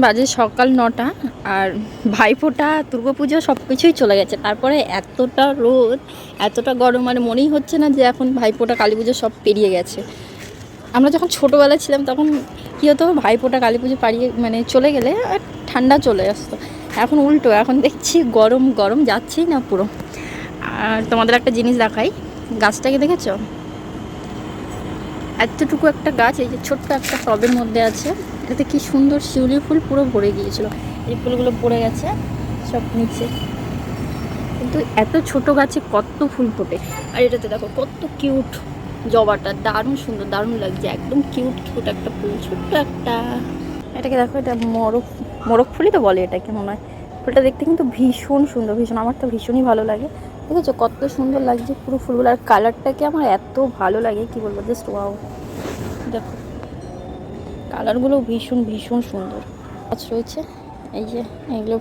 বাজে সকাল 9টা আর ভাইফোঁটা দুর্গাপুজো সব কিছুই চলে গেছে। তারপরে এতটা রোদ, এতটা গরম, মানে মনেই হচ্ছে না যে এখন ভাইফোঁটা কালী পুজো সব পেরিয়ে গেছে। আমরা যখন ছোটোবেলায় ছিলাম তখন কী হতো, ভাইফোঁটা কালী পুজো পাড়িয়ে মানে চলে গেলে ঠান্ডা চলে আসতো। এখন উল্টো, এখন দেখছি গরম গরম যাচ্ছেই না পুরো। আর তোমাদের একটা জিনিস দেখাই, গাছটাকে দেখেছো? এতটুকু একটা গাছ, এই যে ছোট্ট একটা টবের মধ্যে আছে, এটাতে কি সুন্দর শিউলি ফুল পুরো ভরে গিয়েছিল। এই ফুলগুলো পড়ে গেছে সব নিচে, কিন্তু এত ছোট গাছে কত ফুল ফোটে। আর এটাতে দেখো কত কিউট জবাটা, দারুণ সুন্দর, দারুণ লাগছে, একদম কিউট কিউট একটা ফুল, ছোট্ট একটা। এটাকে দেখো, এটা মোরগ, মোরগ ফুলই তো বলে এটাকে মনে হয়। ফুলটা দেখতে কিন্তু ভীষণ সুন্দর, ভীষণ, আমার তো ভীষণই ভালো লাগে। ঠিক আছে, কত সুন্দর লাগছে পুরো ফুলগুলো, আর কালারটাকে আমার এত ভালো লাগে কি বলবো, জাস্ট ওয়াও। দেখো কালারগুলো ভীষণ ভীষণ সুন্দর। গাছ রয়েছে এই যে, এগুলো